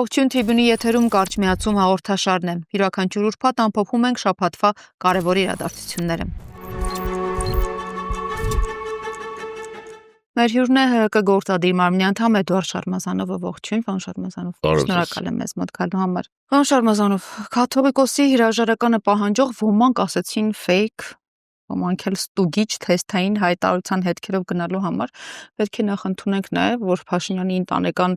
Ողջույն Tribune-ի եթերում կարճ միացում հաղորդաշարն է։ Յուրաքանչյուր ուրբաթ ամփոփում ենք շաբաթվա կարևոր իրադարձությունները։ Մեր հյուրն է ՀՀԿ գործադիր մարմնի անդամ Էդուարդ Շարմազանովը, ողջույն, պարոն Շարմազանով։ Շնորհակալ եմ մեզ մոտ գալու համար։ Պարոն Շարմազանով, կաթողիկոսի հրաժարականը պահանջող ոմանք ասացին fake, ոմանք էլ ստուգիչ թեստային հայտարարության հետքերով գնալու համար պետք է նախ ընդունենք նաև, որ Փաշինյանի ընտանեկան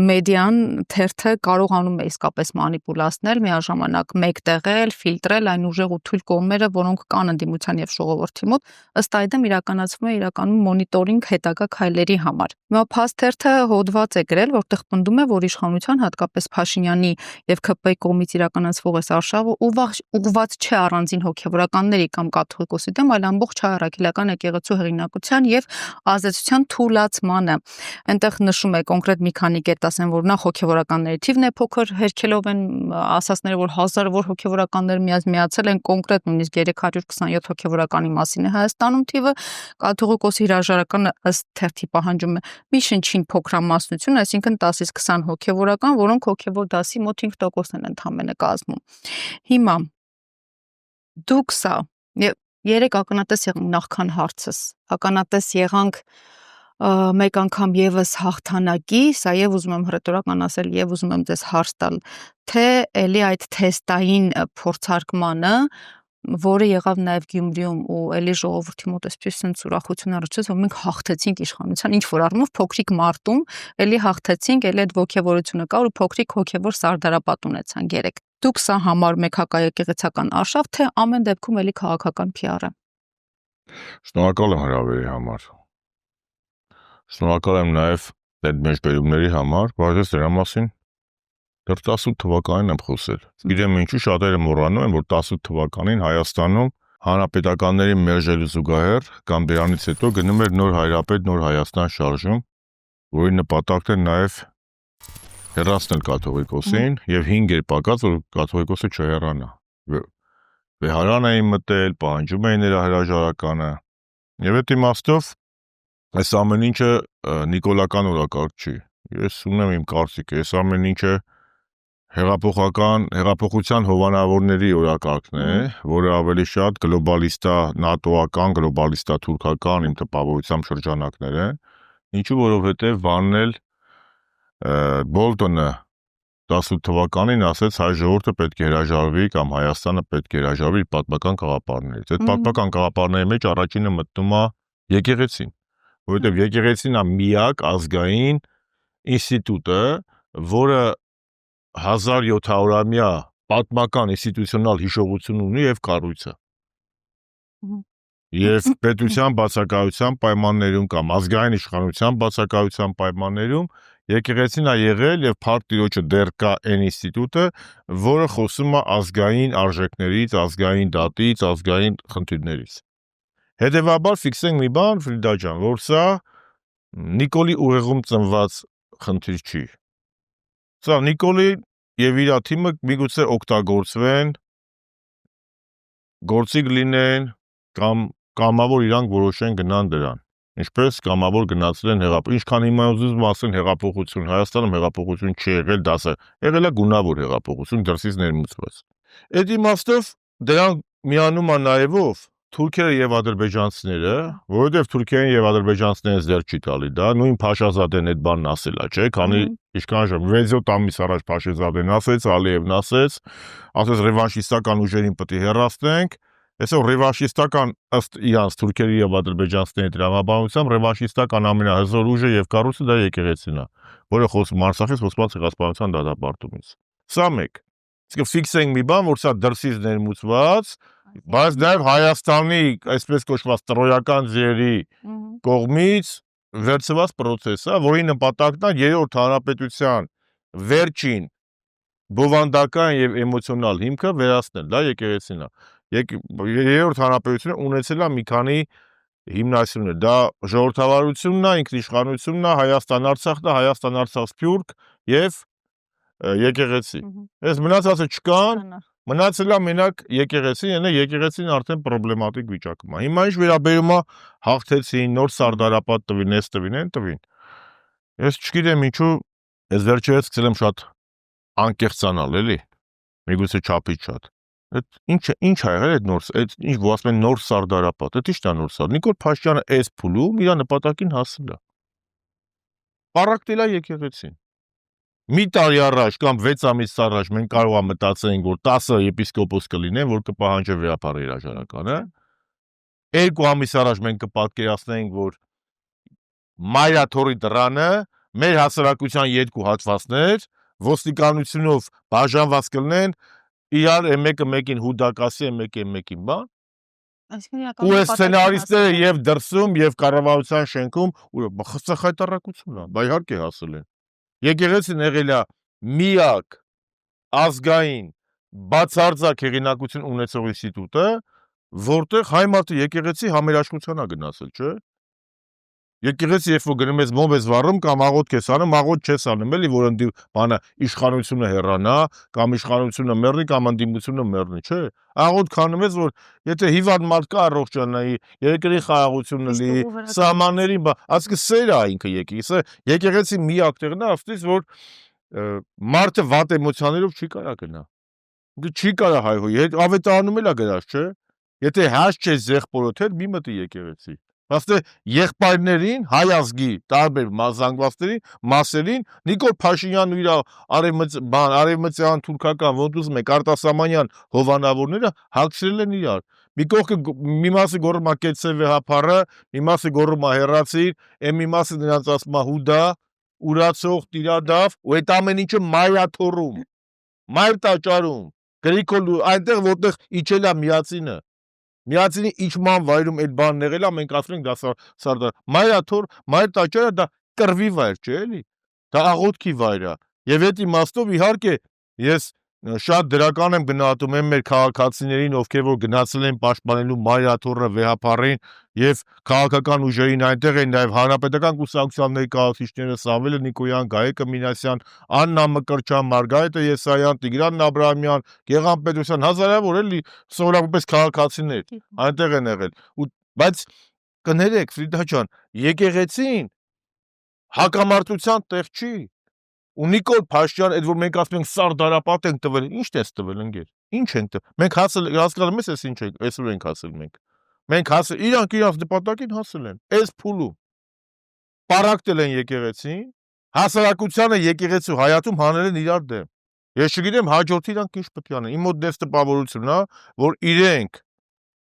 մեդիան թերթը կարողանում է իսկապես մանիպուլացնել, միաժամանակ մեկտեղել, ֆիլտրել այն ուժեղ ու թույլ կողմերը, որոնք կան ընդդիմության եւ ժողովրդի մոտ, ըստ այդմ իրականացվում է իրականում մոնիտորինգ հետագա քայլերի համար։ Հիմա Փաստ թերթը հոդված է գրել, որտեղ պնդում է, որ իշխանության, հատկապես Փաշինյանի եւ ՔՊ-ի կողմից իրականացվող այս արշավը ուղղված չէ առանձին հոգեվորականների կամ կաթողիկոսի դեմ, այլ ամբողջ հայ-առաքելական եկեղեցու հեղինակության եւ ազդեցության թուլացմանը։ Այնտեղ նշում է կոնկրետ մի քանի կետ, ասեն, որ նախ հոգեվորականների թիվն է փոքր, հերքելով են ասածները, որ հազարավոր հոգեվորականներ միացել են, կոնկրետ նույնիսկ 327 հոգեվորականի մասին է Հայաստանում թիվը, կաթողիկոսի հրաժարականը ըստ թերթի պահանջում է մի շնչին փոքրամասնություն, այսինքն 10-ից 20 հոգեվորական, որոնք հոգեվոր դասի մոտ 5%-ն են ընդամենը կազմում։ Հիմա դուք սա երեք ականատես եղանք նախքան հարցս, ականատես եղանք մեկ անգամ եւս հաղթանակի, սա եւ ուզում եմ հռետորական ասել, եւ ուզում եմ ձեզ հարց տալ, թե էլի այդ թեստային փորձարկմանը, որը եղավ նաեւ Գյումրիում ու էլի ժողովրդի մոտ այսպես ուրախություն առաջացավ, որ մենք հաղթեցինք իշխանության, ինչ որ առումով փոքրիկ մարտում, էլի հաղթեցինք, էլի այդ ողջավորությունը կար ու փոքրիկ հոգեվոր սարդարապատ ունեցանք երեք։ Դուք սա համարում եք հակաեկեղեցական արշավ, թե ամեն դեպքում էլի քաղաքական PR-ը։ Շնորհակալ եմ հրավերի համար։ Շնորհակալ եմ նաև այդ մեջբերումների համար, բայց դրա մասին դեռ 18 թվականին եմ խոսել։ Գիտեմ ինչու շատերը մոռանում են, որ 18 թվականին Հայաստանում հանրապետականների մերժելու զուգահեռ կամ դրանից հետո գնում էր նոր Հայրապետ, նոր Հայաստան շարժում, որի նպատակն է նաև հեռացնել կաթողիկոսին եւ 5 էր պակաս, որ կաթողիկոսը չհեռանա։ Վեհարան էին մտել, պահանջում էին նրա հրաժարականը։ Եվ այդ իմաստով այս ամեն ինչը նիկոլական օրակարգ չի։ Ես ունեմ իմ կարծիքը, այս ամեն ինչը հեղափոխության հովանավորների օրակարգն է, որը ավելի շատ գլոբալիստա, նատոական, գլոբալիստա թուրքական իմ տպավորությամբ շրջանակներ են, ինչու որովհետև վաննել Բոլտոնը 18 թվականին ասեց հայ ժողովուրդը պետք է հրաժարվի կամ Հայաստանը պետք է հրաժարվի իր պատմական գաղափարներից։ Այդ պատմական գաղափարների մեջ առաջինը մտնում է եկեղեցին, որովհետև եկեղեցին է միակ ազգային ինստիտուտը, որը 1700-ամյա պատմական ինստիտուցիոնալ հիշողություն ունի եւ կառույցը։ Եվ պետության բացակայության պայմաններում կամ ազգային իշխանության բացակայության պայմաններում եկեղեցին է եղել եւ փառք Տիրոջը դեռ կա այն ինստիտուտը, որը խոսում է ազգային արժեքներից, ազգային դատից, ազգային խնդիրներից։ Հետևաբար ֆիքսենք մի բան, Ֆրիդա ջան, որ սա Նիկոլի ուղեղում ծնված խնդիր չի։ Սա Նիկոլի եւ իր թիմը միգուցե օգտագործվեն, գործիք լինեն կամ կամավոր իրանք որոշեն գնան դրան։ Ինչպես կամավոր գնացել են ինչքան հիմա ուզում ասեն հեղափոխություն, Հայաստանում հեղափոխություն չի եղել, դասը եղել է գունավոր հեղափոխություն, դրսից ներմուծված։ Այդ իմաստով դրան միանում է նաեւ թուրքերը եւ ադրբեջանցիները, որովհետեւ թուրքերին եւ ադրբեջանցիներին զեր չի տալի դա, նույն Փաշազադեն այդ բանն ասել է, չէ՞, քանի ինչքան ժամ 6-7 ամիս առաջ Փաշազադեն ասեց, Ալիևն ասեց ռևանշիստական ուժերին պետք է հեռացնենք, այսօր ռևանշիստական ըստ իրանց թուրքերի եւ ադրբեջանցիների դրամաբանությամբ ռևանշիստական ամենահզոր ուժը եւ կառույցը դա եկեղեցին է, որը խոսում Արցախից խոսված ցեղասպանության դատապարտումից։ Սա մեկ։ Իսկ ֆիքսենք մի բան, որ սա դրսից ներմուծված, բայց նաև Հայաստանի այսպես կոչված տրոյական ձերի կողմից վերցված process է, որի նպատակն է երրորդ հանրապետության վերջին բովանդական եւ էմոցիոնալ հիմքը վերացնել, դա եկեղեցին է։ Երրորդ հանրապետությունը ունեցել է մի քանի հիմնասյուներ, դա ժողովրդավարությունն է, ինքնիշխանությունն է, Հայաստան-Արցախն է, Հայաստան-Արցախ-Սփյուռք եւ եկեղեցի։ Այս մնացածը չկան, մնացել է մենակ եկեղեցին, եկեղեցին արդեն պրոբլեմատիկ վիճակում է։ Հիմա ինչ վերաբերում է հաղթեցին, նոր սարդարապատ տվին, այս տվին, այն տվին։ Ես չգիտեմ ինչու Ես վերջերս սկսել եմ շատ անկեղծանալ, էլի։ Միգուցե չափից շատ։ Այդ ինչ ա եղել այդ նոր, այդ ինչ որ ասում են նոր սարդարապատ, դա ի՞նչն է նոր սար։ Նիկոլ Փաշինյանը այս փուլում իր նպատակին հասել է։ Պարակտել է եկեղեցին։ Մի տարի առաջ կամ 6 ամիս առաջ մենք կարող ենք մտածենք, որ 10 եպիսկոպոս կլինեն, որ կպահանջի վեհապար հրաժարականը։ 2 ամիս առաջ մենք կպատկերացնենք, որ Մայրաթորի դռանը մեր հասարակության 2 հատվածներ ոստիկանությունով բաժանված կլինեն, իրար մեկը մեկին հուդակասի, մեկը մեկին բան։ Ու այս սցենարիստները եւ դրսում եւ կառավարության շենքում խայտարակություն է, բա իհարկե հասել են։ Եկեղեցին եղել է միակ ազգային բացարձակ հեղինակություն ունեցող ինստիտուտը, որտեղ հայ մարդը եկեղեցի համերաշխության է գնացել, չէ՞։ Եկեղեցի երբ որ գնում ես մոմ ես վառում կամ աղոթք ես անում, աղոթք չես անում, էլի որ ընդի բանը իշխանությունը հեռանա, կամ իշխանությունը մեռնի, կամ ընդդիմությունը մեռնի, չէ։ Աղոթք անում ես, որ եթե հիվանդ մարդ կա առողջանայի, երկրի խաղաղությունը լի, սահմանների, ասկի սեր է ինքը եկեղեցի միակ տեղն է, ավստից որ մարդը վատ էմոցիաներով չի կարա գնա։ Չի կարա հայհոյի, ավետարանում էլ է գրած, չէ։ Եթե հաշ չես եղբորոդ հետ, մի մտի եկեղեցի։ Ասե եղբայրներին, հայ ազգի տարբեր զանգվածների մասերին Նիկոլ Փաշինյանն ու իր արևմտյան թուրքական ոնց ուզում եք արտասահմանյան հովանավորները հագցրել են իրար։ Մի կողքը մի մասը գոռում է կեցե վեհապարը, մի մասը գոռում է հեռացիր, մի մասը նրանց ասում է հուդա, ուրացող տիրադավ, ու այդ ամեն ինչը մայրաթորում, մայր տաճարում, Գրիգոր այնտեղ որտեղ իջել է միածինը։ Միածինի իջման վայրում այդ բանն եղել է, մենք ասում ենք դա սարդար։ Մայրաթոր, մայր տաճարը դա կռվի վայր չէ, էլի։ Դա աղոթքի վայր է։ Եվ այդ իմաստով իհարկե ես շատ դրական եմ գնահատում մեր քաղաքացիներին, ովքեր որ գնացել են պաշտպանելու Մայրաթորը, վեհապարին եւ քաղաքական ուժերին այնտեղ են նաեւ հանրապետական կուսակցության ներկայացուցիչները Սամվելը Նիկոյան, Գայեկը Մինասյան, Աննա Մկրտչյան, Մարգարիտը Եսայան, Տիգրան Աբրահամյան, Գեղամ Պետրոսյան, հազարավոր էլի սովորապես քաղաքացիներ այնտեղ են եղել։ Բայց կներեք Ֆրիդա ջան, եկեղեցին հակամարտության տեղ չի։ Ու Նիկոլ Փաշինյան, այդ որ մենք ասում ենք սարդարապատ ենք տվել, ի՞նչ է տվել ընկեր։ Ինչ ենք տվել։ Մենք հասկանում ես ինչ ենք, այսօր ենք հասել մենք։ Մենք հասել, իրանք իրանց նպատակին հասել են։ Այս փուլում պարակտել են եկեղեցին, հասարակությանը եկեղեցու հայաթում հանել են իրար դեմ։ Ես չգիտեմ հաջորդը իրանք ինչ պետք է անեն։ Իմ մոտ դες տպավորությունն է, որ իրենք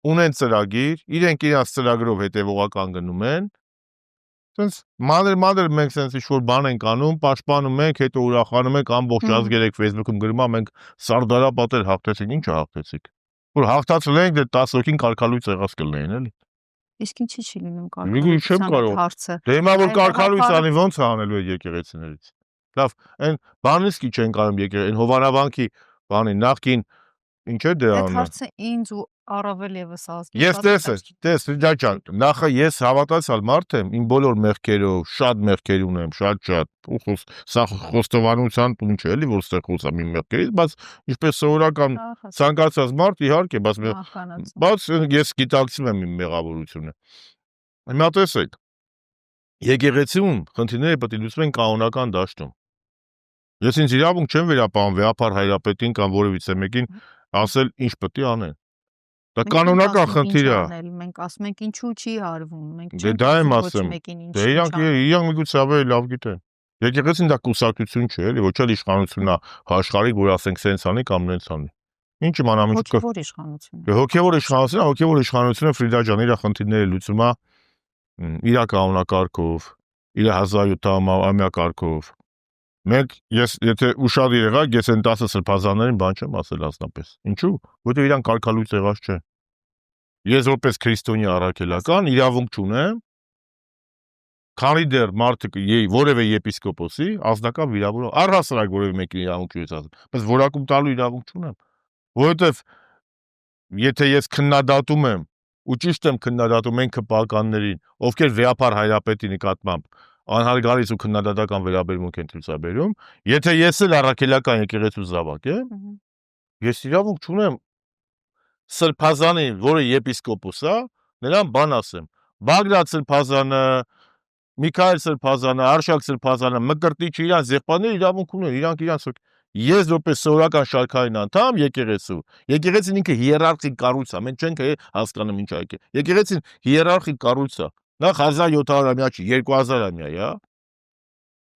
ունեն ծրագիր, իրենք իրենց ծրագրով հետևողական գնում են։ Սենց մանր մենք սենց ինչ-որ բան ենք անում, պաշտպանում ենք, հետո ուրախանում ենք, ամբողջ ազգեր եք Facebook-ում գրում ա, մենք սարդարապատեր հաղթեցինք, ի՞նչ հաղթեցիք։ Որ հաղթացել ենք, դե 10 հոգին կարգալույց եղած կլինեին, էլի։ Իսկ ինչի՞ չի լինում կարգալույց հարցը։ Դե հիմա որ կարգալույց անի, ոնց է անելու այդ եկեղեցիներից։ Լավ, այն բանից კი չեն կարող եկեղեցի, այն հովանավանքի բանի նախքին ինչ է դե անը։ Այդ հարցը ինձ ու առավել եւս ազգի։ Ես տես Ֆրիդա ջան, նախը ես հավատացյալ մարդ եմ, իմ բոլոր մեղքերով, շատ մեղքեր ունեմ, շատ, ու սա խոստովանության տուն չէ, էլի որ ստեղ խոսամ իմ մեղքերից, բայց ինչպես սովորական ցանկացած մարդ իհարկե, բայց ես գիտակցում եմ իմ մեղավորությունը։ Հիմա տեսեք, եկեղեցիում խնդիրները պետք է լուծվեն կանոնական դաշտում։ Ես ինձ իրավունք չեմ վերապահում վեհապար հայրապետին կամ որևիցե մեկին ասել ինչ պետք է անեն։ Դա կանոնական խնդիր է։ Մենք ասում ենք ինչու չի արվում, մենք չենք ասում մեկին ինչ։ Դե իրանք միգուցե ավելի լավ գիտեն։ Եկեղեցին դա կուսակցություն չէ, էլի, ոչ էլ իշխանությունն է աշխարհիկ, որ ասենք սենց անի կամ նենց անի։ Ինչ իմանամ ինչ կա։ Հոգևոր իշխանություն։ Դե հոգևոր իշխանությունը Ֆրիդա ջան իր խնդիրները լուծում է իր կանոնակարգով, իր 1700-ամյա կարգով։ Մենք եթե ուշադիր եղաք, ես այն 10 սրբազաններին բան չեմ ասել ասնապես։ Ինչու՞։ Որտեղ իրանք կարգալույց եղած չէ։ Ես որպես քրիստոնյա առաքելական իրավունք չունեմ, քանի դեռ մարդը որևէ եպիսկոպոսի ազնական վիրավորող, առհասարակ որևէ մեկի իրավունք չի ասել, բայց որակում տալու իրավունք չունեմ, որովհետև եթե ես քննադատում եմ ու ճիշտ եմ քննադատում են քպականներին, ովքեր վեհապար հայրապետի նկատմամբ անհարգալից ու քննադատական վերաբերմունք են ցույցաբերում, եթե ես էլ առաքելական եկեղեցու զավակ եմ, ես իրավունք չունեմ սրբազանին, որը եպիսկոպոս է, նրան բան ասեմ։ Բագրատ Սրբազանը, Միքայել Սրբազանը, Արշակ Սրբազանը, Մկրտիչը իրանց եղբայրները իրավունք ունեն, իրանք իրանց ես որպես սովորական շարքային անդամ եկեղեցին ինքը հիերարխիկ կառույց է, մենք չենք հասկանում ինչ է եկեղեցին հիերարխիկ կառույց է, նախ 1700-ամյա չի, 2000-ամյա է,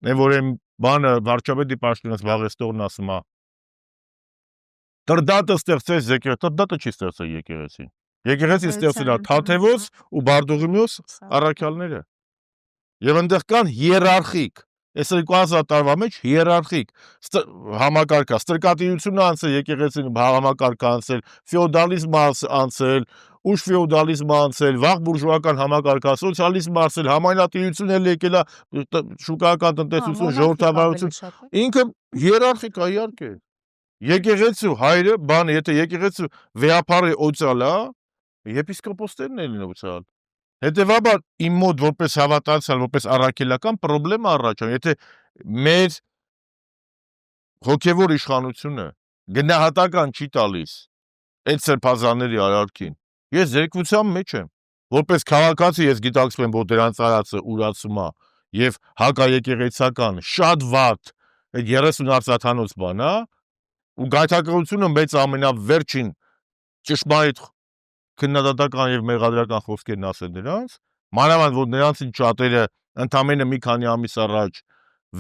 Են որ եմ բանը վարչապետի պաշտոնից զբաղեցնողն ասում է Տրդատը ստեղծեց եկեղեցի, տրդատը չի ստեղծել եկեղեցին։ Եկեղեցին ստեղծել է Թաթևոս ու Բարդուղիմեոս առաքյալները։ Եվ այնտեղ կան հիերարխիկ, այս 2000 տարվա մեջ հիերարխիկ համակարգ, ստրկատիրությունը անցել եկեղեցին համակարգ անցել, ֆեոդալիզմը անցել, ուշ ֆեոդալիզմը անցել, վաղ բուրժուական համակարգ, սոցիալիզմը անցել, համայնատիրություն էլ եկել է, շուկայական տնտեսություն, ժողովրդավարություն, ինքը հիերարխիկ է իհարկե։ Եկեղեցու հայրը, բանը, եթե եկեղեցու վեհապարի օծալ է, եպիսկոպոսներն են օծալ։ Հետևաբար իմ մոտ որպես հավատացյալ, որպես առաքելական պրոբլեմը առաջանում, եթե մեր հոգևոր իշխանությունը գնահատական չի տալիս այդ սրբազանների արարքին, ես զերկվության մեջ եմ, որպես քաղաքացի ես գիտակցում եմ, որ դրանց արածը ուրացում է եւ հակաեկեղեցական շատ վատ այդ 30 արծաթանոց բան է, ու գայթակղությունը մեծ ամենավերջին ճշմարիտ քննադատական եւ մեղադրական խոսքերն ասել նրանց, մանավանդ որ նրանցից շատերը ընդամենը մի քանի ամիս առաջ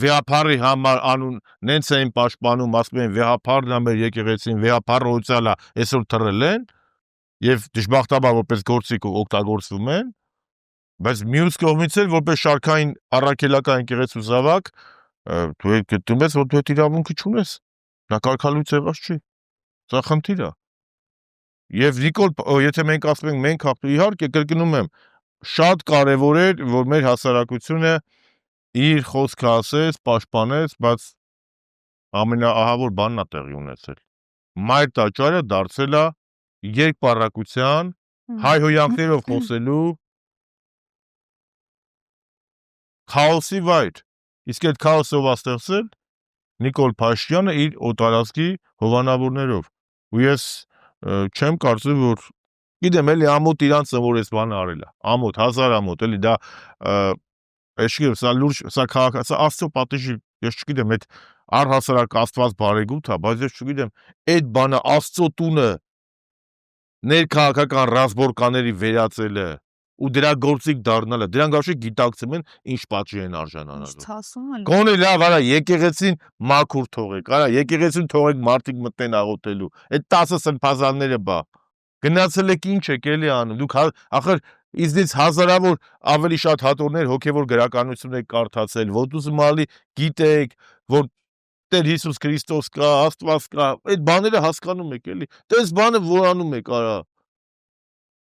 վեհապարի համար անուն նենց էին պաշտպանում, ասում են վեհապարն է մեր եկեղեցին, վեհապարը օծալա, այսօր թռել են եւ դժբախտաբար որպես գործիք օգտագործվում են, բայց մյուս կողմից էլ որպես շարքային առաքելական եկեղեցու զավակ դու գտնում ես որ դու այդ իրավունքը չունես, դա կարգալույց եղած չի, սա խնդիր է։ Եվ Նիկոլ, եթե մենք ասում ենք մենք հաղթում, իհարկե կրկնում եմ, շատ կարևոր էր, որ մեր հասարակությունը իր խոսքը ասեց, պաշտպանեց, բայց ամենաահավոր բանն է տեղի ունեցել։ Մայր տաճարը դարձել է երկպառակության, հայհոյանքներով խոսելու քաոսի վայր։ Իսկ այդ քաոսը ով է ստեղծել Նիկոլ Փաշինյանը իր օտարածքի հովանավորներով։ Ու ես չեմ կարծում, որ գիտեմ, էլի ամոթ իրանց որ այս բանը արել է։ Ամոթ, հազար ամոթ, էլի դա էշքի սա լուրջ, սա քաղաք, սա Աստծո պատիժի, ես չգիտեմ, այդ առհասարակ Աստված բարեգութ է, բայց ես չգիտեմ, այդ բանը Աստծո տունը ներքաղաքական ռազմորկաների վերածելը ու դրա գործիք դառնալը, դրանք вообще գիտակցում են ինչ պատժի են արժանանալու։ Գոնե լավ, արա եկեղեցին մաքուր թողեք, արա եկեղեցին թողեք մարդիկ մտնեն աղոթելու։ Այդ 10 սրբազանները բա։ Գնացել եք ինչ եք էլի անում։ Դուք ախր իզնից հազարավոր ավելի շատ հատորներ հոգևոր գրականություն եք կարդացել, ոտուզմալի գիտեք, որ Տեր Հիսուս Քրիստոս կա, Աստված կա, այդ բաները հասկանում եք էլի։ Դες բանը որ անում եք, արա։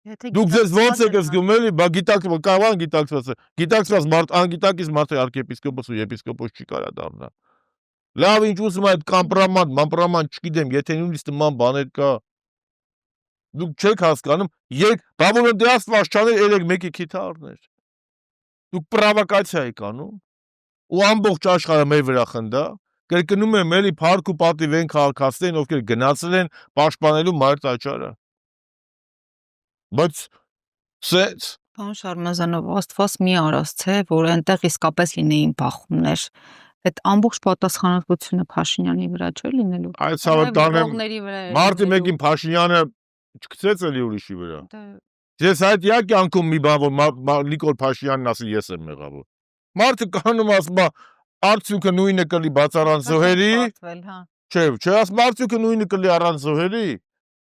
Դուք ձեզ ոնց եք զգում էլի, բա գիտակցված, կարող գիտակցված մարդ, անգիտակից մարդ arczepiskopos ու եպիսկոպոս չի կարա դառնա։ Լավ, ինչ ուզում այդ կամպրամանտ, մամպրամանտ, չգիտեմ, եթե նույնիսկ նման բաներ կա, դուք չեք հասկանում, բա որ դե Աստված չաներ, երեք մեկի քիթ առներ։ Դուք պրովոկացիա եք անում, ու ամբողջ աշխարհը մեր վրա խնդա, կրկնում եմ էլի փառք ու պատիվ են քաղաքացիներին, ովքեր գնացել են պաշտպանելու Մայր տաճարը։ Բայց սենց Պարոն Շարմազանով, Աստված մի արած թե, որ այնտեղ իսկապես լինեին բախումներ։ Այդ ամբողջ պատասխանատվությունը Փաշինյանի վրա չէ լինելու։ Այս հավատանը մարտի 1-ին Փաշինյանը չգցեց էլի ուրիշի վրա։ Ես այդ յա կյանքում մի բան որ Նիկոլ Փաշինյանն ասի ես եմ մեղավոր։ Մարդը կանում ասում է արդյունքը նույնը կլի բաց առանց զոհերի։ Չէ, ասում արդյունքը նույնը կլի առանց զոհերի։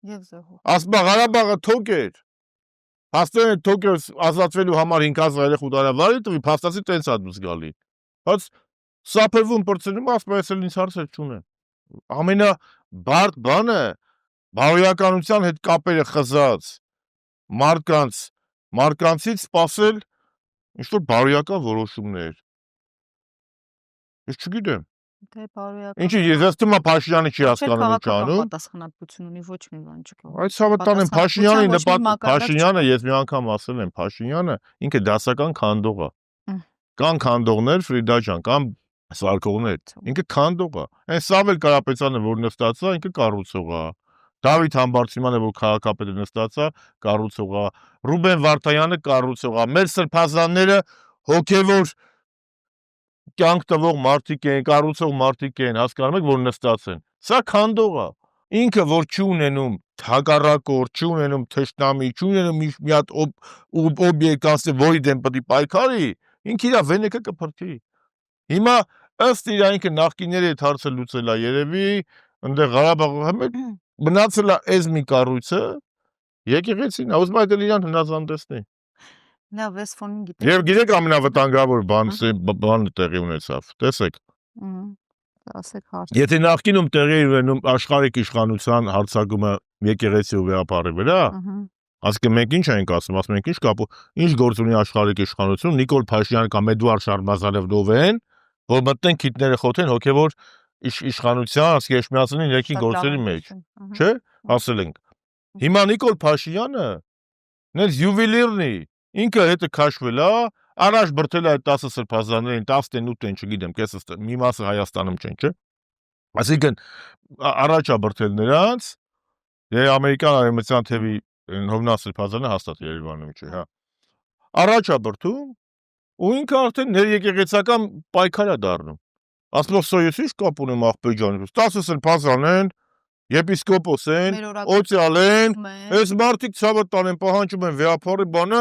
Եվ զոհ։ Ասում է Ղարաբաղը թոք էր։ Հաստատ այդ թոքը ազատվելու համար 5000 երեխու դարավարի տվի, փաստացի տենց է դուս գալի։ Բայց սափրվում պրծնում ասում է, ես էլ ինձ հարցեր չունեմ։ Ամենաբարդ բանը բարոյականության հետ կապերը խզած մարդկանցից սпасել ինչ-որ բարոյական որոշումներ։ Ես չգիտեմ։ Դե բարոյական։ Ինչի ես թվում է Փաշինյանը չի հասկանում ինչ անում։ Պատասխանատվություն ունի ոչ մի բան չկա։ Այս հավատան եմ Փաշինյանը ես մի անգամ ասել եմ Փաշինյանը ինքը դասական քանդող է։ Կան քանդողներ Ֆրիդա ջան, կան սարքողներ։ Ինքը քանդող է։ Այն Սավել Կարապետյանը որ նստած է, ինքը կառուցող է։ Դավիթ Համբարձումյանը որ քաղաքապետը նստած է, կառուցող է։ Ռուբեն Վարդայանը կառուցող է։ Մեր սրբազանները հոգևոր կյանք տվող մարդիկ են, կառուցող մարդիկ են, հասկանում եք, որ նստած են։ Սա քանդող է։ Ինքը որ չի ունենում հակառակորդ, չի ունենում թշնամի, չի ունենում մի հատ օբյեկտ, ասե որի դեմ պետք է պայքարի, ինքը իր վենեկը կփրկի։ Հիմա ըստ իր ինքը նախկինների այդ հարցը լուծել է երևի, այնտեղ Ղարաբաղը մնացել է այս մի կառույցը, եկեղեցին, ուզում այդ իրան հնազանդեցնի։ Լավ, ես ֆոնին գիտեմ։ Եվ գիտեք ամենավտանգավոր բանը տեղի ունեցավ։ Տեսեք։ Ասեք հարց։ Եթե նախկինում տեղի էր ունենում աշխարհիկ իշխանության հարձակումը եկեղեցի ու վեհապարի վրա, ասկե մենք ինչ ենք ասում ենք ինչ կապ, ինչ գործ ունի աշխարհիկ իշխանություն, Նիկոլ Փաշինյան կամ Էդուարդ Շարմազանովն են, որ մտնեն քիթները խոթեն հոգևոր իշխանության, ասկե Էշմիածնի ներքին գործերի մեջ, չէ՞, ասել ենք։ Հիմա Նիկոլ Փաշինյանը նենց յուվելիրնի, ինքը հետը քաշվել է, առաջ բրթել է այդ 10 սրբազաններին, 18 են, չգիտեմ, կեսը մի մասը Հայաստանում չեն, չէ՞։ Այսինքն առաջ է բրթել նրանց, եւ ամերիկյան արևմտյան թևի հովնած սրբազանը հաստատ Երևանում չէ, հա։ Առաջ է բրթում ու ինքը արդեն ներեկեղեցական պայքար է դառնում։ Ասում սոյս ինչ կապ ունեմ աղբեր ջան, 10 սրբազան են, եպիսկոպոս են, օծյալ են, այս մարդիկ ցավը տանեն, պահանջում են վեհապարի բանը,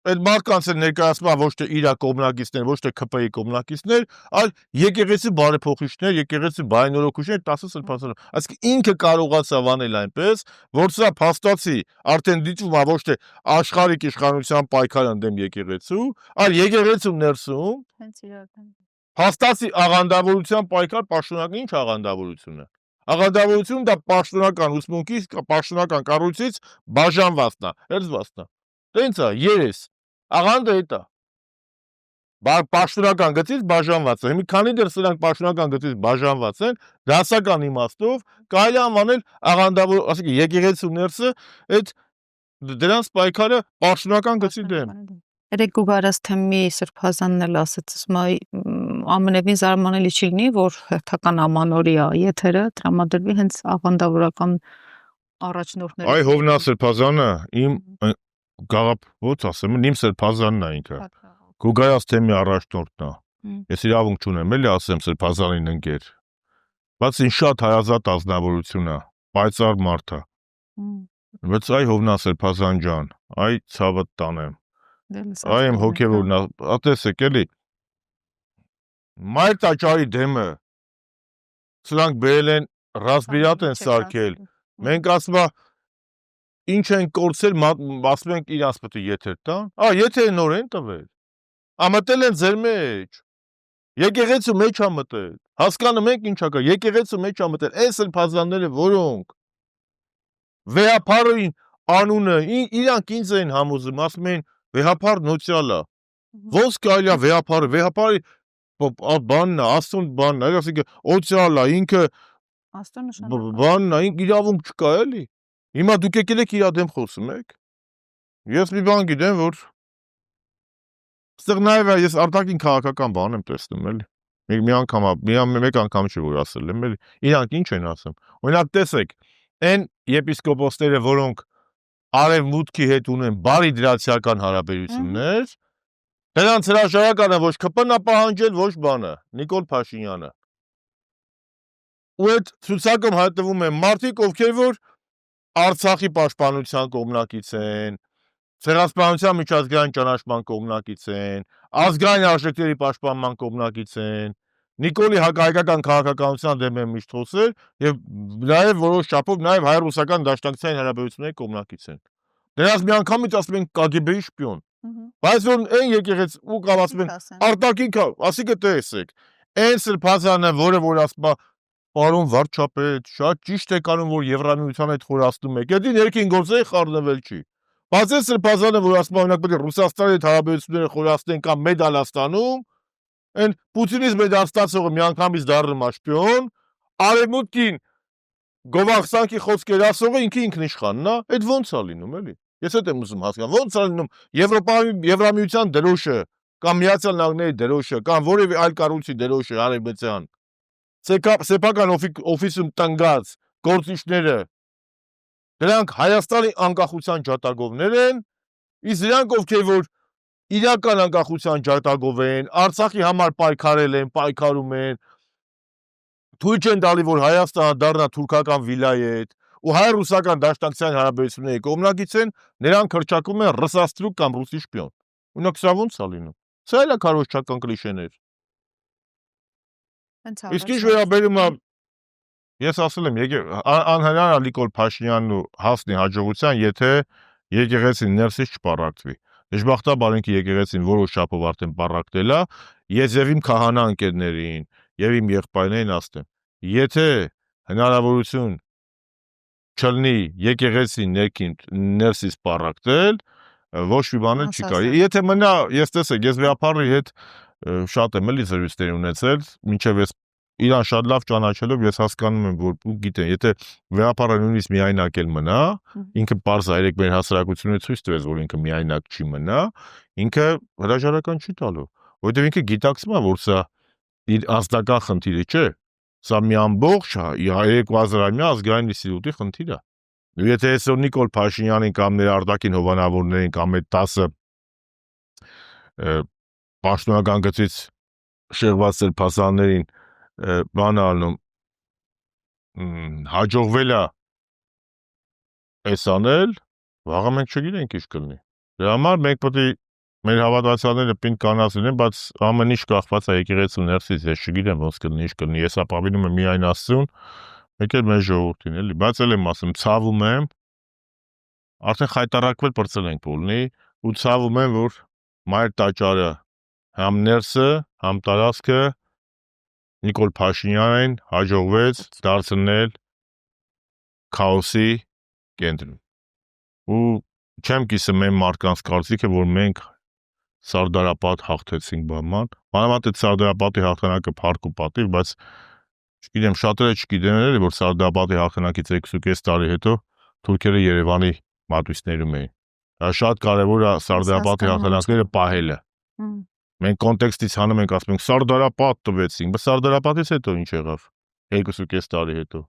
այդ մարդկանց են ներկայացնում ոչ թե իր կողմնակիցներ, ոչ թե ԿՊ-ի կողմնակիցներ, այլ եկեղեցի բարեփոխիչներ, եկեղեցի բայնորոգիչներ 10 սրբազան։ Այսինքն ինքը կարողացավ անել այնպես, որ սա փաստացի արդեն դիտվում է ոչ թե աշխարհիկ իշխանության պայքար ընդդեմ եկեղեցու, այլ եկեղեցու ներսում հենց իրական փաստացի աղանդավորության պայքար, պաշտոնական ինչ աղանդավորություն է։ Աղանդավորությունը դա պաշտոնական ուսմունքից, պաշտոնական կառույցից բաժանվածն է, հերձվածն է։ Տենց է, երես։ Աղանդը դա։ Պաշտոնական գծից բաժանված է։ Հիմա քանի դեռ սրանք պաշտոնական գծից բաժանված են, դասական իմաստով կարելի է անվանել աղանդավոր, ասենք եկեղեցու ներսը այդ դրանց պայքարը պաշտոնական գծի դեմ։ Երեք գուգարած թեմի սրբազանն էլ ասեց, ամենևին զարմանալի չի լինի, որ հերթական ամանորյա եթերը տրամադրվի հենց աղանդավորական առաջնորդների։ Այ Հովնա սրբազանը իմ ոնց ասեմ, իմ սրբազանն է ինքը։ Գուգարած թեմի առաջնորդն է։ Ես իրավունք չունեմ, էլի ասեմ սրբազանին ընկեր։ Բայց ինձ շատ հայազատ ազնվորություն է, պայծառ մարդ է։ Բայց այ Հովնա սրբազան ջան, այ ցավը տանեմ։ Այ եմ հոգևորն, տեսեք էլի։ Մայր տաճարի դեմը սրանք բերել են ռասբիրատ են սարքել։ Մենք ասում ինչ են կորցել, ասում ենք իրանց պետք է եթեր տան։ Եթերը նոր են տվել։ Ամտել են ձեր մեջ։ Եկեղեցու մեջ ա մտել։ Հասկանում եք ինչ ա կա, եկեղեցու մեջ ա մտել։ Այս սրբազանները որոնք վեհապարին անունը իրանք ինձ են համոզում, ասում են վեհապար նոցիալա։ Ոնց կարելի է վեհապարի բանն է, աստուն բանն է, ասենք օցիալա, ինքը աստուն նշանակում բանն է, իրավունք չկա էլի։ Հիմա դուք եկեք իր դեմ խոսում եք։ Ես մի բան գիտեմ, որ այստեղ նաև ես արտաքին քաղաքական բան եմ տեսնում էլի։ Մեկ անգամ չի որ ասել եմ էլի։ Իրանք ինչ են ասում։ Օրինակ տեսեք, այն եպիսկոպոսները, որոնք արևմուտքի հետ ունեն բարի դրացիական հարաբերություններ, նրանց հրաժարականը ոչ ԿՊ-ն է պահանջել, ոչ բանը, Նիկոլ Փաշինյանը։ Ու այդ ցուցակում հայտնվում են մարդիկ, ովքեր որ Արցախի պաշտպանության կողմնակից են, ցեղասպանության միջազգային ճանաչման կողմնակից են, ազգային արժեքների պաշտպանման կողմնակից են, Նիկոլի հակահայկական քաղաքականության դեմ են միշտ խոսել եւ նաեւ որոշ չափով նաեւ հայ-ռուսական դաշնակցային հարաբերությունների կողմնակից են։ Դրանց միանգամից ասում են KGB-ի շպիոն։ Բայց որ այն եկեղեց ու կամ ասում են արտաքին, ասիկը տեսեք, այն սրբազանը, որը որ ասում է պարոն վարչապետ, շատ ճիշտ եք անում, որ Եվրամիության հետ խորացնում եք, դա ներքին գործերի խառնվել չի։ Բայց այն սրբազանը, որ ասում է օրինակ պետք է Ռուսաստանի հետ հարաբերությունները խորացնեն կամ մեդալ ստանում, այն Պուտինից մեդալ ստացողը միանգամից դառնում է շպիոն, արևմուտքին գովախսանքի խոսքեր ասողը ինքնիշխանն է, այդ ո՞նց է լինում էլի։ Ես այդ եմ ուզում հասկանալ, ո՞նց է լինում Եվրամիության դրոշը կամ Միացյալ Նահանգների դրոշը կամ որևէ այլ կառույցի դրոշը արևմտյան սեփական օֆիսում տնկած գործիչները դրանք Հայաստանի անկախության ջատագովներ են, իսկ նրանք ովքեր որ իրական անկախության ջատագով են, Արցախի համար պայքարել են, պայքարում են, թույլ չեն տալի, որ Հայաստանը դառնա թուրքական վիլայետ, ու հայ-ռուսական դաշնակցության հարաբերությունների կողմնակից են, նրանք հռչակում են ռսաստրուկ կամ ռուսի շպիոն։ Ունակ սա ոնց է լինում։ Սա էլ է քարոզչական կլիշեներ։ Իսկ ինչ վերաբերում է, ես ասել եմ, անհնար է Նիկոլ Փաշինյանն ու հասնի հաջողության, եթե եկեղեցին ներսից չպառակտվի։ Դժբախտաբար ինքը եկեղեցին որոշ չափով արդեն պառակտել է, ես եւ իմ քահանա ընկերներին եւ իմ եղբայրներին ասեմ, եթե հնարավորություն չլինի եկեղեցին ներսից պառակտել, ոչ մի բան չի կարելի։ Եթե մնա, ես տեսեք, ես վեհապարի հետ շատ եմ էլի զրույցներ ունեցել, մինչև ես իրան շատ լավ ճանաչելով ես հասկանում եմ, որ գիտեն, եթե վեհապարը նույնիսկ միայնակ էլ մնա, ինքը պարզ է, երեք մեր հասարակությունը ցույց տվեց, որ ինքը միայնակ չի մնա, ինքը հրաժարական չի տալու, որովհետև ինքը գիտակցում է, որ սա իր ազգական խնդիրը չէ, սա մի ամբողջ 2000-ամյա ազգային ինստիտուտի խնդիր է։ Ու եթե այսօր Նիկոլ Փաշինյանին կամ նրա արտաքին հովանավորներին կամ այդ 10 պաշտոնական գծից շեղված սրբազաններին բան ալնում հաջողվել է այս անել, վաղը մենք չգիտենք ինչ կլինի։ Դրա համար մենք պետք է մեր հավատացյալները պինդ կանած լինեն, բայց ամեն ինչ կախված է եկեղեցու ներսից, ես չգիտեմ ոնց կլինի, ինչ կլինի, ես ապավինում եմ միայն Աստծուն, մեկ էլ մեր ժողովրդին, էլի, բայց էլ եմ ասում, ցավում եմ, արդեն խայտարակվել պրծել ենք բոլնի, ու ցավում եմ, որ մայր տաճարը համ ներսը, համ տարածքը Նիկոլ Փաշինյանին հաջողվեց դարձնել քաոսի կենտրոն։ Ու չեմ կիսում այն մարդկանց կարծիքը, որ մենք Սարդարապատ հաղթեցինք բաման, մանավանդ այդ Սարդարապատի հաղթանակը փառք ու պատիվ, բայց չգիտեմ, շատերը չգիտեն էլի, որ Սարդարապատի հաղթանակից 2.5 տարի հետո թուրքերը Երևանի մատույցներում էին։ Դա շատ կարևոր է Սարդարապատի հաղթանակները պահելը։ Մենք կոնտեքստից հանում ենք, ասում ենք Սարդարապատ տվեցինք, բայց Սարդարապատից հետո ինչ եղավ 2.5 տարի հետո։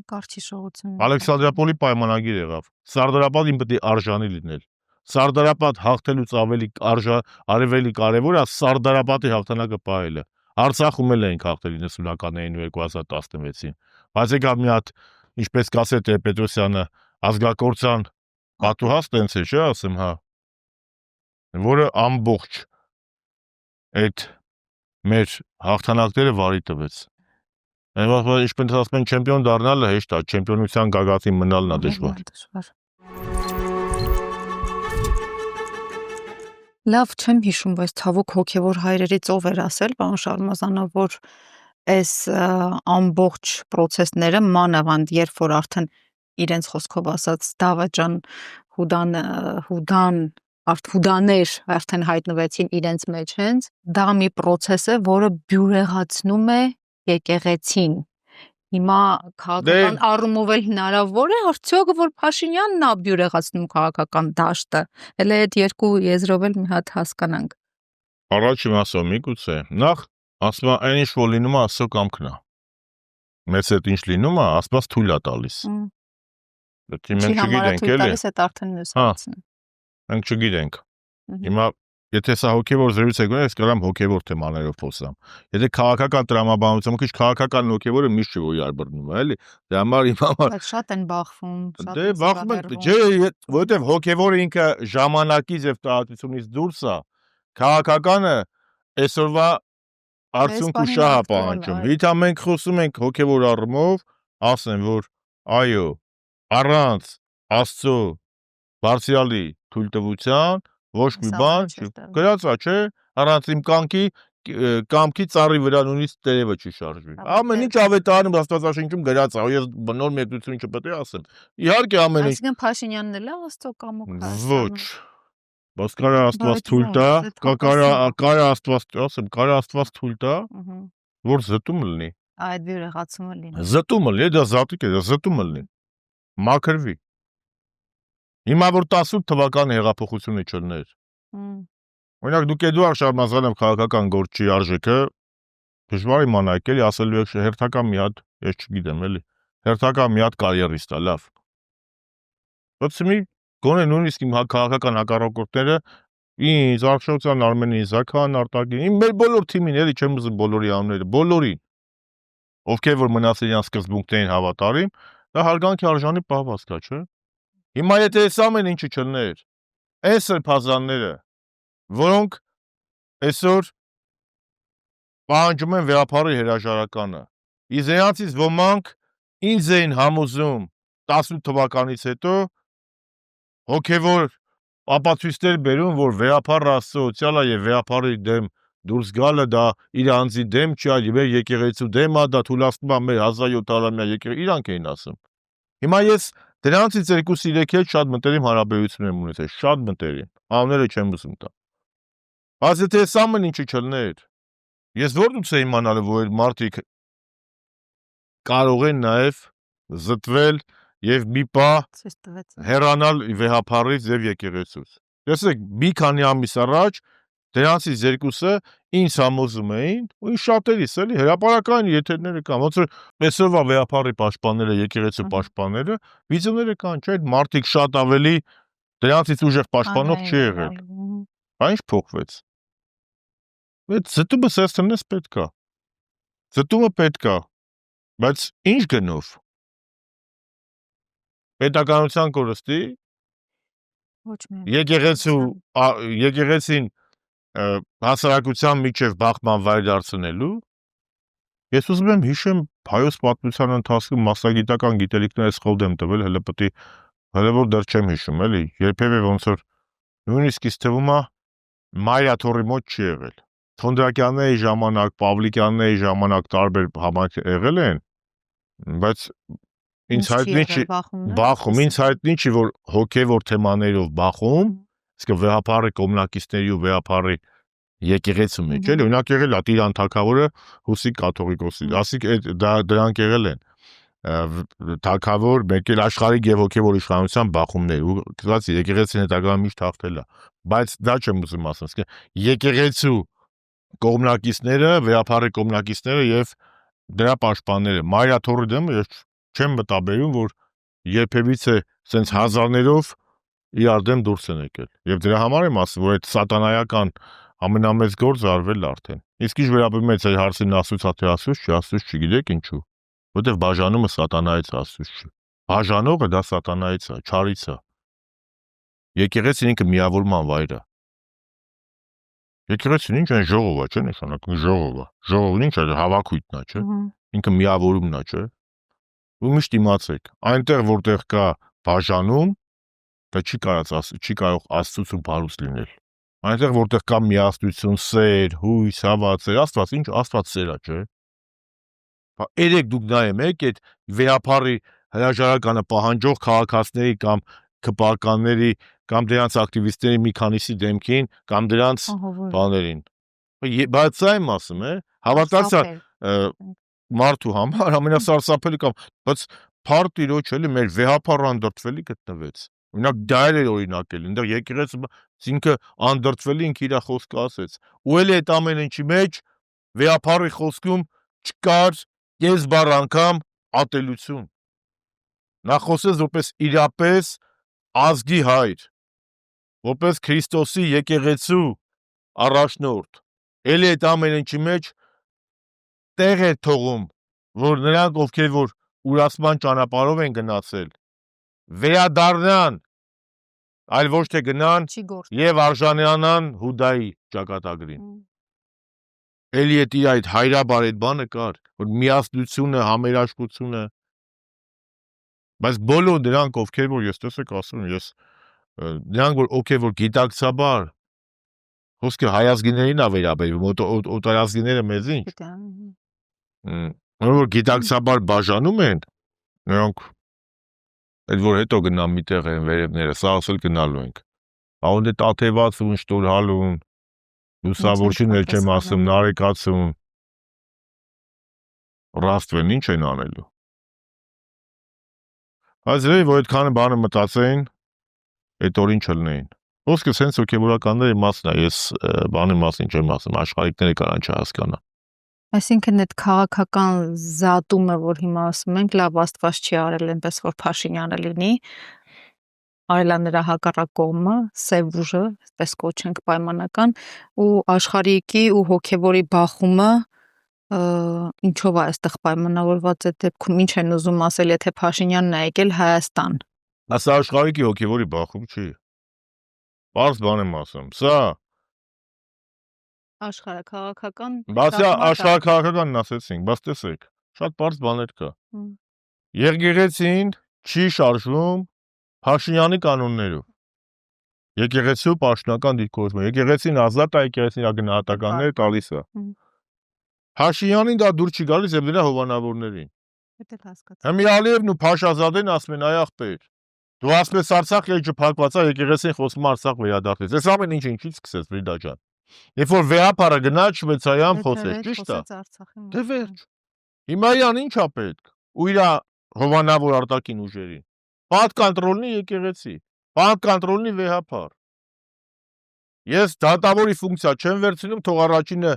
Կարճի շողություն։ Ալեքսանդրապոլի պայմանագիր եղավ։ Սարդարապատին պետք է արժանի լինել։ Սարդարապատ հաղթելուց ավելի կարևոր է Սարդարապատի հաղթանակը պահելը։ Արցախում էլ ենք հաղթել 90-ականներին ու 2016-ին։ Բայց եկավ մի հատ, ինչպես կասե Տեր-Պետրոսյանը, ազգակործան պատուհաս տենց է, չէ՞ ասեմ, հա։ Որը ամբողջ այդ մեր հաղթանակները վարի տվեց։ Ինչպես ասում են, չեմպիոն դառնալը հեշտ է, չեմպիոնության գագաթին մնալն է դժվար։ Լավ չեմ հիշում, բայց ցավոք հոգևոր հայրերից ով էր ասել, պարոն Շարմազանով, որ այս ամբողջ process-ները մանավանդ երբ որ արդեն իրենց խոսքով ասած Դավաճան հուդաներ արդեն հայտնվեցին իրենց մեջ հենց, դա մի process է, որը բյուրեղացնում է եկեղեցին։ Հիմա քաղաքական առումով էլ հնարավոր է արդյոք որ Փաշինյանն է բյուրեղացնում քաղաքական դաշտը։ Հələ այդ երկու եզրով էլ մի հատ հասկանանք։ Առաջին ասում միգուցե, նախ ասում այն ինչ որ լինում է Աստծո կամքն է։ Մեծ այդ ինչ լինում է, Աստված թույլ է տալիս։ Դա մենք չգիտենք էլի։ Այդ արդեն մյուս հարցն է։ Մենք չգիտենք։ Հիմա եթե սա հոգևոր զրույց է գոնե, ես կարամ հոգևոր թեմաներով խոսամ։ Եթե քաղաքական տրամաբանությամբ քիչ քաղաքական հոգևորը միշտ չի որ իրար բռնում է, էլի։ Դրա համար հիմա բայց շատ են բախվում, շատ։ Դե բախվում են, չէ, որովհետև հոգևորը ինքը ժամանակից եւ տարածությունից դուրս է։ Քաղաքականը այսօրվա արդյունք ու շահ է պահանջում։ Հիմա մենք խոսում ենք հոգևոր առումով, ասեմ, որ այո, առանց Աստծո բարձրալի թույլտվության ոչ մի բան չի։ Գրած է, չէ՞, առանց իմ կամքի ծառի վրա նույնիսկ տերևը չի շարժվի։ Ամեն ինչ ավետարանում Աստվածաշնչում գրած է, ես նոր մեկություն չպետք է ասեմ։ Իհարկե ամեն ինչ։ Այսինքն Փաշինյանն էլ է Աստծո կամոք։ Ոչ։ Բայց կարա Աստված թույլ տա, կարա Աստված, ասեմ, կարա Աստված թույլ տա, որ զտումը լինի։ Այդ բյուրեղացումը լինի։ Զտումը լինի, դա զատիկ է, դա զտումը լինի։ Մաքրվի։ Հիմա որ 18 թվականի հեղափոխությունը չլներ։ Օրինակ դուք Էդուարդ Շարմազանով քաղաքական գործի արժեքը դժվար իմանայիք էլի, ասելու եք հերթական մի հատ, ես չգիտեմ էլի, հերթական մի հատ կարիերիստ է, լավ։ Բայց մի գոնե նույնիսկ իմ քաղաքական հակառակորդները Ինձ, Արշակցյան Արմենին, Զաքարյան Արտակին, մեր բոլոր թիմին, էլի չեմ ուզում բոլորի անունները, բոլորին, ովքեր որ մնացել իրանց սկզբունքներին հավատարիմ, դա հարգանքի արժանի պահվածք է, չէ՞։ Հիմա եթե այս ամեն ինչը չլներ, այս սրբազանները, որոնք այսօր պահանջում են վեհապարի հրաժարականը, իսկ նրանցից ոմանք ինձ էին համոզում 18 թվականից հետո հոգևոր ապացույցներ բերում, որ վեհապարը սոցիալ է եւ վեհապարի դեմ դուրս գալը դա իր անձի դեմ չի, այլ մեր եկեղեցու դեմ է, դա թույլատնում է մեր 1700-ամյա եկեղեցի, իրանք էին ասում։ Հիմա ես դրանցից 2-3 հետ շատ մտերիմ հարաբերություն եմ ունեցել, շատ մտերիմ, անունները չեմ ուզում տա։ Բայց եթե այս ամեն ինչը չլներ, ես ո՞րդուց եմ իմանալու, որ այդ մարդիկ կարող են նաև զտվել եւ մի պահ հեռանալ վեհապարից եւ եկեղեցուց։ Տեսեք, մի քանի ամիս առաջ դրանցից երկուսը ինձ համոզում էին, ու ինձ շատերիս էլի հրապարակային եթերները կան, ոնց որ այսօրվա վեհապարի պաշտպանները, եկեղեցու պաշտպանները, վիդեոները կան, չէ՞, մարդիկ շատ ավելի դրանցից ուժեղ պաշտպանող չի եղել։ Այն ինչ փոխվեց։ Այդ զտումը սերտնես պետք է։ Զտումը պետք է, բայց ինչ գնով։ Պետականության կորստի Ոչ միայն եկեղեցին հասարակության միջև բախման վայր դարձնելու։ Ես ուզում եմ հիշեմ հայոց պատմության ընթացքում մասնագիտական գիտելիքներ սխալդ եմ տվել, հələ որ դեռ չեմ հիշում, էլի, երբևէ ոնց որ նույնիսկ ինձ թվում է Մայրաթորի մոտ չի եղել։ Թոնդրակյանների ժամանակ, Պավլիկյանների ժամանակ տարբեր համակ եղել են, բայց ինձ հայտնի չի բախում, ինձ հայտնի չի, որ հոգևոր թեմաներով բախում, իսկ վեհապարի կոմունակիստների ու վեհապարի եկեղեցու մեջ, էլի, օրինակ եղել է Տիրան թագավորը Հուսիկ կաթողիկոսի, ասիկ դրանք եղել են թագավոր, մեկ էլ աշխարհիկ եւ հոգևոր իշխանության բախումներ, ու կսած եկեղեցին հետագայում միշտ հաղթել է, բայց դա չեմ ուզում ասեմ, իսկ եկեղեցու կողմնակիցները, վեհապարի կողմնակիցները եւ դրա պաշտպանները Մայրաթորի դեմ ես չեմ մտաբերում, որ երբևիցե sense հազարներով իրար դեմ դուրս են եկել։ Եվ դրա համար եմ ասում, որ այդ սատանայական ամենամեծ գործը արվել արդեն։ Իսկ ինչ վերաբերում է այդ հարցին ասուց, թե ասուց, չի ասուց, չգիտեք ինչու։ Որտեվ բաժանումը սատանայից ասուց չի։ Բաժանողը դա սատանայից է, չարից է։ Եկեղեցին ինքը միավորման վայր է։ Եկեղեցին ինչ է ժողով է, չէ՞, նշանակում ժողով է։ Ժողովն ինչ է, հավաքույթն է, չէ՞։ Ինքը միավորումն է, չէ՞։ Ու միշտ իմացեք, այնտեղ որտեղ կա բաժանում, դա չի կարող աստծո բարուց լինել։ Այնտեղ որտեղ կա միասնություն, սեր, հույս, հավատը, Աստված ինչ, Աստված սեր է, չէ՞։ Երեք դուք նայեք այդ վեհապարի հրաժարականը պահանջող քաղաքացիների կամ քպականների կամ դրանց ակտիվիստների մի քանիսի դեմքին կամ դրանց բաներին։ Բայց սա եմ ասում, հավատացյալ մարդու համար ամենասարսափելի կամ բայց փառք Տիրոջ էլի մեր վեհապարը անդրդվելի գտնվեց։ Օրինակ դա էր օրինակ էլ, այնտեղ եկեղեցին ինքը անդրդվելի ինքը իր խոսքը ասեց։ Ու էլի այդ ամեն ինչի մեջ վեհապարի խոսքում չկար կես բառ անգամ ատելություն։ Նա խոսեց որպես իրապես ազգի հայր, որպես Քրիստոսի եկեղեցու առաջնորդ։ Էլի այդ ամեն ինչի մեջ տեղ է թողում, որ նրանք, ովքեր որ ուրացման ճանապարհով են գնացել, վերադառնան, այլ ոչ թե գնան եւ արժանանան Հուդայի ճակատագրին։ Էլի այդ հայրաբար այդ բանը կար, որ միասնությունը, համերաշխությունը, բայց բոլոր դրանք, ովքեր որ ես տեսեք ասում, ես դրանք որ ովքեր որ գիտակցաբար խոսքը հայազգիներին է վերաբերվում, օտարազգիները մեզ ինչ։ Որ գիտակցաբար բաժանում են, նրանք այդ որ հետո գնան միտեղ են վերևները, սա ասել գնալու ենք։ Ահոնդ է տաթևացուն, շտորհալուն, լուսավորչին էլ չեմ ասում, նարեկացուն, ռաստվեն ինչ են անելու։ Բայց որ այդքանը բանը մտածեին, այդ օրին չլնեին։ Խոսքը սենց հոգևորականների մասն է, ես բանի մասին չեմ ասում, աշխարհիկները կարան չհասկանա։ Այսինքն այդ քաղաքական զատումը, որ հիմա ասում ենք, լավ Աստված չի արել այնպես, որ Փաշինյանը լինի, այլա նրա հակառակ կողմը, սև ուժը, այսպես կոչենք պայմանական, ու աշխարհիկի ու հոգևորի բախումը ինչով է այստեղ պայմանավորված այդ դեպքում, ինչ են ուզում ասել, եթե Փաշինյանն է եկել Հայաստան։ Ասա աշխարհիկի հոգևորի բախում չի։ Պարզ բան եմ ասում։ Սա աշխարհաքաղաքական բացի աշխարհաքաղաքականն ասեցինք, բայց տեսեք, շատ պարզ բաներ կա։ Եկեղեցին չի շարժվում Փաշինյանի կանոններով։ Եկեղեցու պաշտոնական դիրքորոշումը, եկեղեցին ազատ է, եկեղեցին գնահատականներ տալիս է։ Փաշինյանին դա դուր չի գալիս եւ նրա հովանավորներին։ Դա հասկացա։ Հիմա Ալիևն ու Փաշազադեն ասում են, այ ախպեր, դու ասես Արցախ եկի փակված է, եկեղեցին խոսում Արցախ վերադարձես։ Այս ամեն ինչ ինչից սկսեց Ֆրիդա ջան։ Երբ որ վեհապարը գնաց Շվեյցարիան խոսեց, ճիշտ է։ Դե վերջ։ Հիմա իրան ի՞նչ է պետք։ Ու իր հովանավոր արտաքին ուժերին։ Պատկանտրոլնի եկեղեցի, պատկանտրոլնի վեհապար։ Ես դատավորի ֆունկցիա չեմ վերցնում, թող առաջինը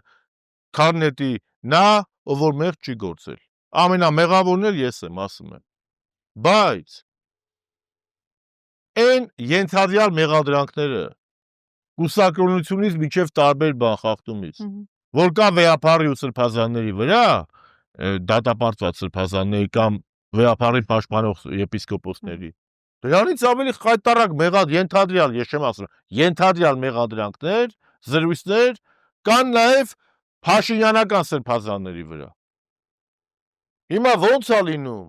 քարնետի նա, ով որ մեղք չի գործել։ Ամենամեղավորն էլ ես եմ, ասում եմ։ Բայց այն ենթադրյալ մեղադրանքները կուսակրոնությունից մինչև տարբեր բան խախտումից, որ կա վեհապարի ու սրբազանների վրա, դատապարտված սրբազանների կամ վեհապարի պաշտպանող եպիսկոպոսների, դրանից ավելի խայտառակ ենթադրյալ, ես չեմ ասում, ենթադրյալ մեղադրանքներ, զրույցներ կան նաև փաշինյանական սրբազանների վրա։ Հիմա ո՞նց է լինում։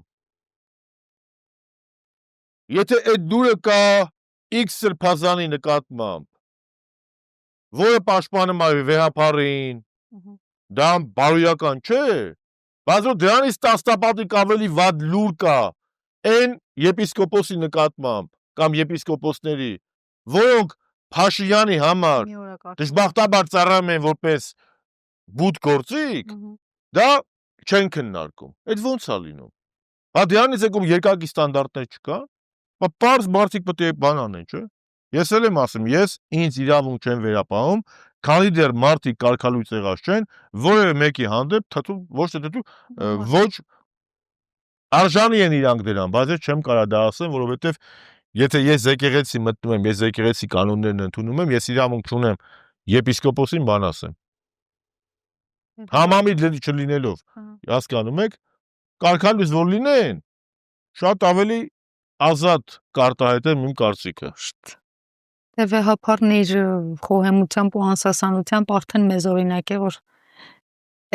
Եթե այդ դուրը կա X սրբազանի նկատմամբ, որը պաշտպանում է վեհապարին, դա բարոյական չէ, բայց որ դրանից տասնապատիկ ավելի վատ լուր կա այն եպիսկոպոսի նկատմամբ կամ եպիսկոպոսների, որոնք Փաշինյանի համար դժբախտաբար ծառայում են որպես բութ գործիք, դա չեն քննարկում։ Այդ ո՞նց է լինում։ Հա դրանից եկում երկակի ստանդարտներ չկա, պարզ մարդիկ պետք է բան անեն, չէ։ Ես էլ եմ ասում, ես ինձ իրավունք չեմ վերապահում, քանի դեռ մարդիկ կարգալույծ եղած չեն, որևէ մեկի հանդեպ թթու, ոչ թե թթու, ոչ արժանի են իրանք դրան, բայց ես չեմ կարա դա ասեմ, որովհետև եթե ես եկեղեցի մտնում եմ, ես եկեղեցի կանոններն ընդունում եմ, ես իրավունք չունեմ եպիսկոպոսին բան ասեմ։ Համամիտ չլինելով, հասկանում եք, կարգալույծ որ լինեն, շատ ավելի ազատ կարտահայտեմ իմ կարծիքը։ Դե վեհապարն իր խոհեմությամբ ու անսասանությամբ արդեն մեզ օրինակ է, որ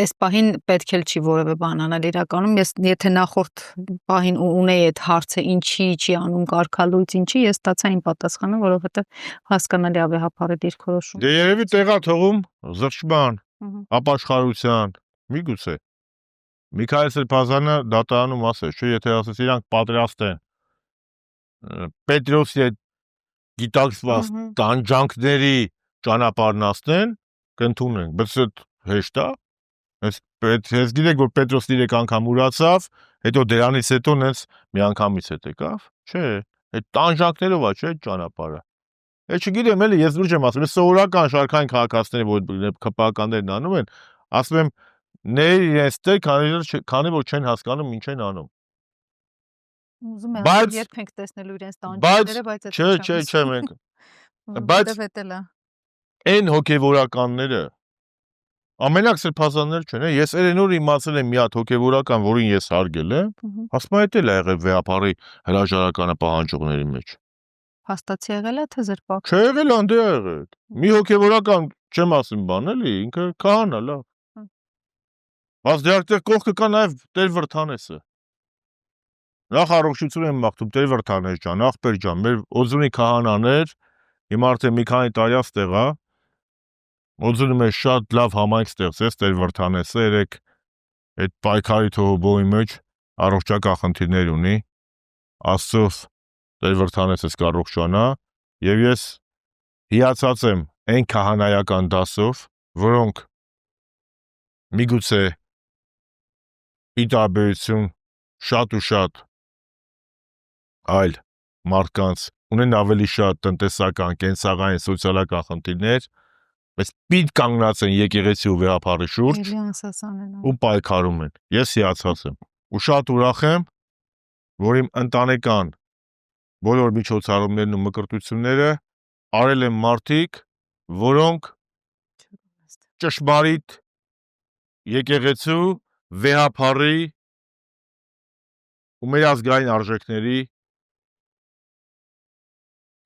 այս պահին պետք էլ չի որևէ բան անել իրականում, ես եթե նախորդ պահին ունեի այդ հարցը ինչի չի անում կարգալույծ, ինչի, ես ստացա իմ պատասխանը, որովհետև հասկանալի է վեհապարի դիրքորոշումը։ Դե երևի տեղա թողում զրճման, ապաշխարության, միգուցե Միքայել Սրբազանը դատարանում ասեց, չէ, եթե ասես իրանք պատրաստ են Պետրոսի այդ գիտակցված տանջանքների ճանապարհն ասնեն, կընդունենք, բայց այդ հեշտ է։ Ես գիտեք, որ Պետրոսն 3 անգամ ուրացավ, հետո դրանից հետո նենց մի անգամից հետ եկավ, չէ, այդ տանջանքներով է, չէ, այդ ճանապարհը։ Ես չգիտեմ, էլի ես լուրջ եմ ասում, ես սովորական շարքային քաղաքացիները, որ ԿՊԱ-կաններն անում են, ասում եմ, ներ իրենց տեր, քանի որ չեն հասկանում ինչ են անում։ Ուզում եմ ասել, երբ ենք տեսնելու իրենց տանջանքները, բայց այդ չէ, մենք։ Բայց այն հոգևորականները ամենակ սրբազաններ չեն, ես երենոր իմացել եմ մի հատ հոգևորական, որին ես հարգել եմ, ասում եմ, դա էլ է եղել վեհապարի հրաժարականը պահանջողների մեջ։ Հաստատի եղել է թե զրպակ։ Չէ եղել, անդե է եղել։ Մի հոգևորական, չեմ ասում բան, էլի, ինքը քահանա, լավ։ Բայց դրանց կողքը կա նաև Տեր Վրդանեսը։ Նախ առողջություն եմ մաղթում Տեր Վրդանես ջան, ախպեր ջան, մեր օձունի քահանաներ, հիմա արդեն մի քանի տարի ստեղ է, օձունում է շատ լավ համայնք ստեղծեց Տեր Վրդանեսը, երեք այդ պայքարի թողոբոյի մեջ առողջական խնդիրներ ունի, Աստծով Տեր Վրդանեսը կառողջանա, եւ ես հիացած եմ այն քահանայական դասով, որոնք միգուցե ի տարբերություն շատ ու շատ այլ մարդկանց ունեն ավելի շատ տնտեսական, կենցաղային, սոցիալական խնդիրներ, բայց պիտ կանգնած են եկեղեցի ու վեհապարի շուրջ ու պայքարում են։ Ես հիացած եմ ու շատ ուրախ եմ, որ իմ ընտանեկան բոլոր միջոցառումներն ու մկրտությունները արել են մարդիկ, որոնք ճշմարիտ եկեղեցու վեհափառի ու մեր ազգային արժեքների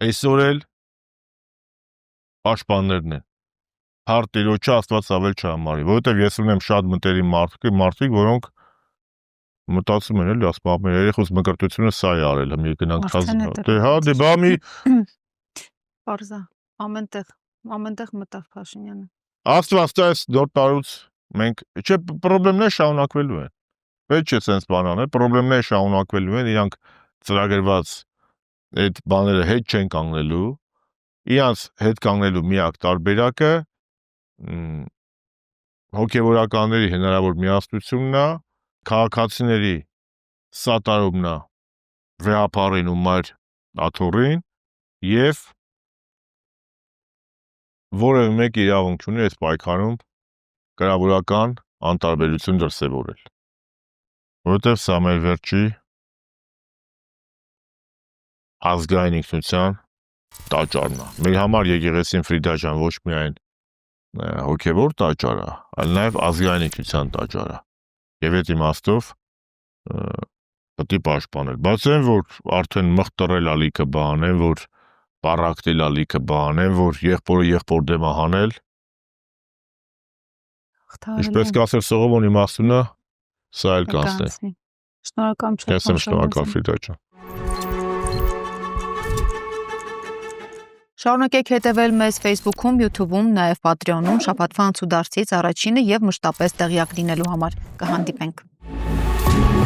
այսօր էլ պաշտպաններն են։ Հարկ Տիրոջը Աստված ավել չհամարի, որովհետև ես ունեմ շատ մտերիմ մարդիկ, որոնք մտածում են էլի, ասում մեր երեխուց մկրտությունը սա է արել, մի գնանք դե բա մի Պարզա, ամենտեղ մտավ Փաշինյանը։ Աստված տես դոր տարուց մենք չէ խնդիրներ շարունակվելու են։ Պետք չէ sense բան անել, խնդիրներ շարունակվելու են, իրանք ծրագրված այդ բաները հետ չեն կանգնելու։ Իրանց հետ կանգնելու միակ տարբերակը հոգևորականների հնարավոր միասնությունն է, քաղաքացիների սատարումն է վեհապարին ու մայր աթոռին եւ որևէ մեկ իրավունք չունի այս պայքարում կրավորական անտարբերություն դրսևորել, որովհետեւ սա մեր վերջի ազգային ինքնության տաճարն է։ Մեր համար եկեղեցին Ֆրիդա ջան ոչ միայն հոգևոր տաճար է, այլ նաեւ ազգային ինքնության տաճար է։ Եվ այդ իմաստով պետք է պաշտպանել։ Բացի այն, որ արդեն մղտրել ալիքը բանեն, որ պարակտել ալիքը բանեն, որ եղբորը դեմ հանել։ Ինչպես կասեր Սողոմոն իմաստունը, սա էլ կանցնի։ Շնորհակալ Ֆրիդա ջան։ Շարունակեք հետևել մեզ Facebook-ում, YouTube-ում, նաև Patreon-ում, շաբաթվա անցուդարձից առաջինը եւ մշտապես տեղյակ լինելու համար։ Կհանդիպենք։